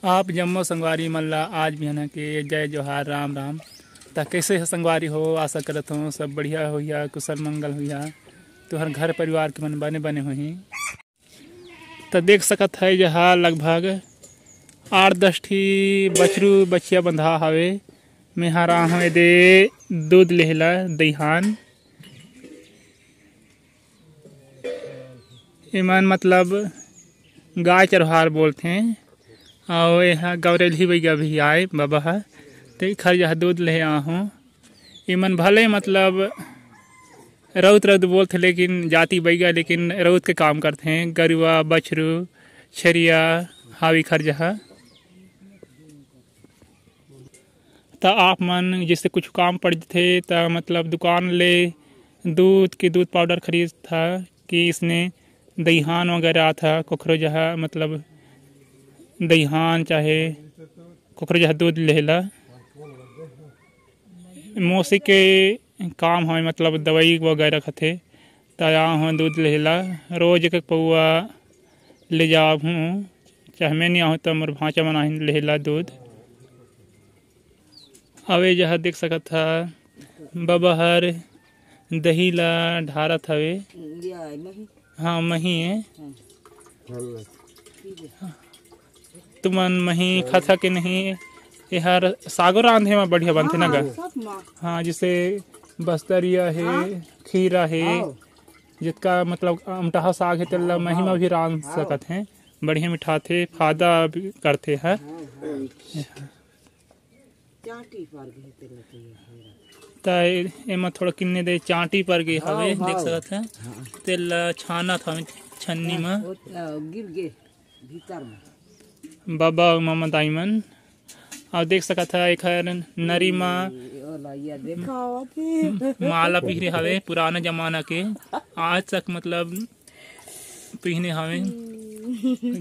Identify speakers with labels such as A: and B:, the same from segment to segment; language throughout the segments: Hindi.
A: आप जम्मो संगवारी मन ला आज भी है के जय जोहार राम राम। ता कैसे है संगवारी हो, आशा करत हो सब बढ़िया होइया, कुशल मंगल होइया। तुहर घर परिवार के मन बने बने होही। तो देख सकत है जहाँ लगभग 8-10 ठी बछरू बछिया बंधा हवे। मेहरा हवे दे दूध लेहला दईहान। इमन मतलब गाय चरवार बोलते और यहाँ गौरेली बैगा भी आए बाबा है तो खर जहाँ दूध ले आहूँ। इमन भले मतलब रौत रौत बोलते लेकिन जाति बैगा लेकिन रौत के काम करते हैं। गरुआ बछरू छरिया हावी खर जहाँ तो आप मन जिससे कुछ काम पड़ थे तो मतलब दुकान ले दूध पाउडर खरीद था कि इसने दईहान वगैरह आता कोखरो जहाँ मतलब दईहान चाहे कोखरो जहाँ दूध लेला मौसी के काम है मतलब दवाई वगैरह खाते तया हो दूध लेला रोज एक पौआ ले जाऊँ चाहे मैं नहीं आहूँ तो मोर भाँचा मना लेला दूध। अवे जहाँ देख सकत था बबहर दही ला ढारत हवे। हाँ मही है तुमन मही खाता के नहीं यार सागर रांधे में बढ़िया बनते ना गा। हाँ जैसे बस्तरिया है खीरा है जिसका मतलब अमटाहा साग है तेल मही में भी रांध सकत हैं। बढ़िया मिठाते फायदा भी करते हैं। एमा थोड़ा किन्ने दे चाटी पर गए हवे देख सकत हैं। तेल छाना था छन्नी में बाबा मामा दाईमन और देख सकत है एक नरी माँ माला पिहरे हवे पुराना जमाना के आज तक मतलब पिहने हवे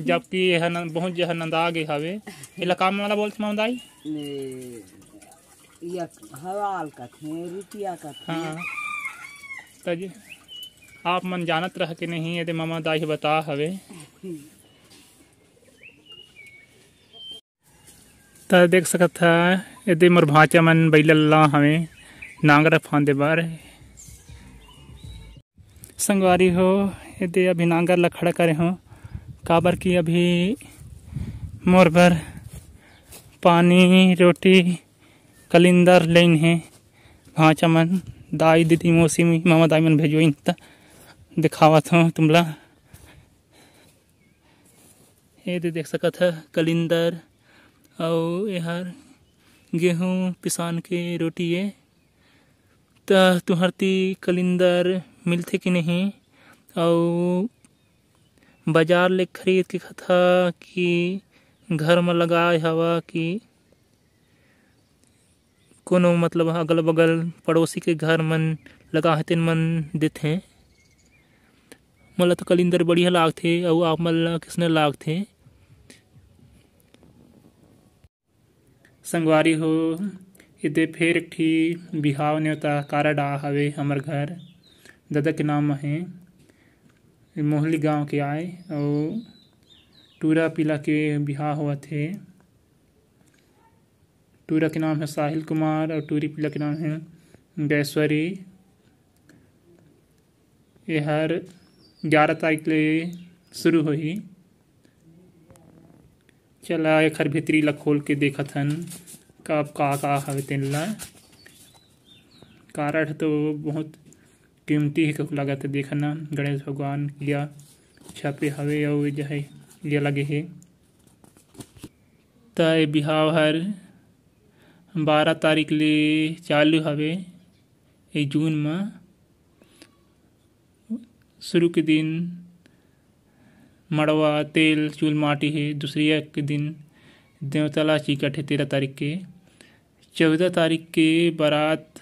A: जबकि यह बहुत जह नंदा गए हवे। इला काम माला बोलते मामा दाई
B: हवाल का थे रुपया का थे।
A: हाँ तज आप मन जानत रह के नहीं यदि मामा दाई बता हवे तो देख सकत था यदि मोर भाचा मन बैलल्ला हवे नांगरा फांदे बार संगवारी हो। यदि अभी नांगर ला खड़ा करे हो काबर की अभी मोर बर पानी रोटी कलिंदर लेन है। भाचा मन दाई दीदी मौसी मामा दाई मन भेजोइन त दिखावत हो तुमला। ये देख सकत है कलिंदर और यार गेहूँ पिसान के रोटी है तो तुहरती कलिंदर मिलते कि नहीं और बाजार ले खरीद के खता कि घर में लगाए हवा कि कोनो मतलब अगल बगल पड़ोसी के घर मन लगा है तेन मन देते। मोला तो कलिंदर बढ़िया लागथे और आप मन ला किसने लागथे संगवारी हो। इदे फिर एक ठी बिहाव नेवता कारड आ हवे हमर घर दादा के नाम है मोहली गांव के आए और टूरा पिला के बिहाव हुआ थे। टूरा के नाम है साहिल कुमार और टूरी पिला के नाम है गैश्वरी। ये हर 11 तारीख ले शुरू हुई। चला एक हर भीतरी ला खोल के देखत हन कब का हवे तेन ला। कारड तो बहुत कीमती है कब लागत है देखना गणेश भगवान लिया छापे हवे और जहे लिया लगे है। तय बिहाव हर 12 तारीख ले चालू हवे। ये जून में शुरू के दिन मड़वा तेल चूल माटी है। दूसरी के दिन देवतला चिकट है 13 तारीख के। 14 तारीख के बारात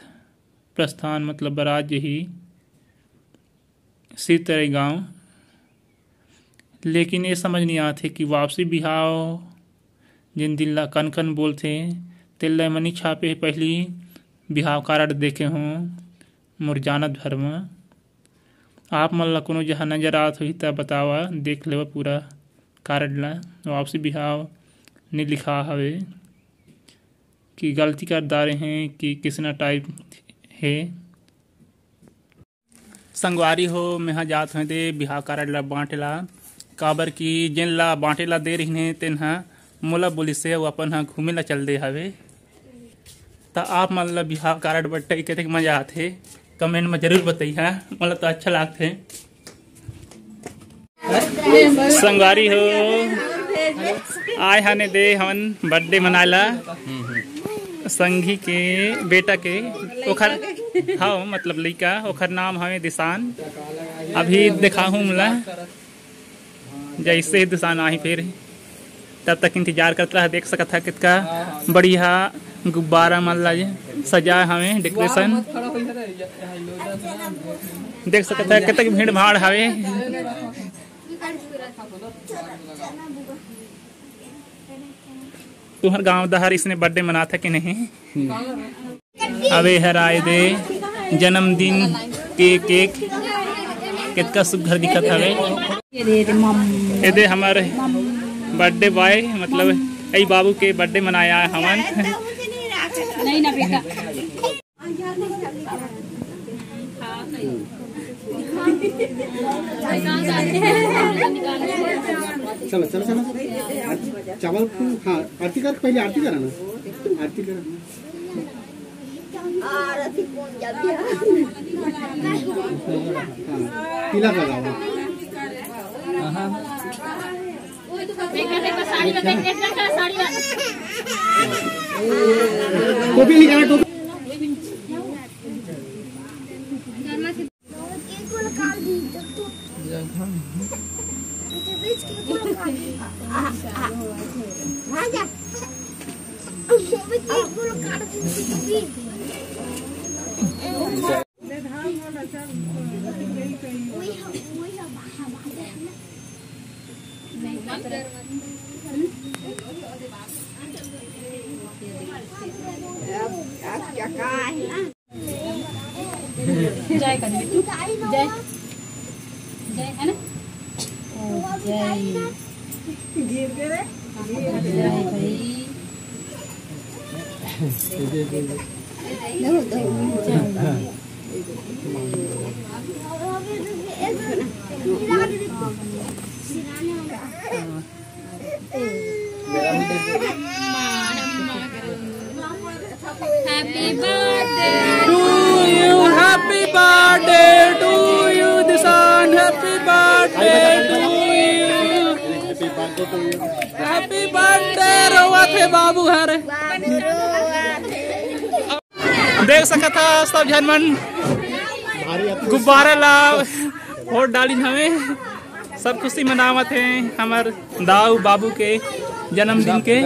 A: प्रस्थान मतलब बारात यही सिरतरे गांव। लेकिन ये समझ नहीं आते कि वापसी बिहाव जिन दिन ला कन कन बोलते तेल ला मनी छापे पहली बिहाव कारड देखे हों मोर जानत भर में। आप मन ला कोनो जहाँ नजर आत होही त बतावा देख लेवा पूरा कारड ला। वापसी बिहाव ने लिखा हवे कि गलती कर दारे हैं कि किसना टाइप है। संगवारी हो मेहा जात हैं दे बिहाव कारड ला बांटेला काबर की जेन ला बांटेला दे रही ने तेन हा मोला बोलिस से अपन हा घूमे ला चल दे हवे। तो आप मन ला बिहाव कारड बट्टे कतेक मजा आथे कमेंट में जरूर बताइए। मोला तो अच्छा लागथे। संगवारी हो आय हने दे हमन बर्थडे मनाला संगी के बेटा के ओखर हाँ मतलब लड़का ओखर नाम हवे दिशान। अभी देखा हूँ मोला जैसे दिशान आई फिर तब तक इंतजार करता है। देख सकता है कितना बढ़िया गुब्बारा मन ला सजा हवे डेकोरेशन। देख सकता है कितना भीड़ भाड़ हवे। तुहर गांव दहर इसने बर्थडे मना था कि नहीं? अबे हराए दे जन्मदिन के केक कितना सुघर दिखत हवे। ये दे हमारे बर्थडे बॉय मतलब आई बाबू के बर्थडे मनाया हमन। नहीं ना बेटा
C: चलो चलो चलो चावल हाँ आरती कर पहले आरती करा ना आरती करा आरती कौन जाती है तिलक लगाओ। हाँ टोपी निकाला टोपी
D: जय कर जय जय है ना जय गिर गए जय भाई Happy birthday
A: to you, happy birthday to you, Disan, happy birthday to you, happy birthday रोवा थे बाबू हर। देख सकता था सब जनमन गुब्बारे ला वोट डाली हमें सब खुशी मनावत हैं हमार दाऊ बाबू के जन्मदिन के।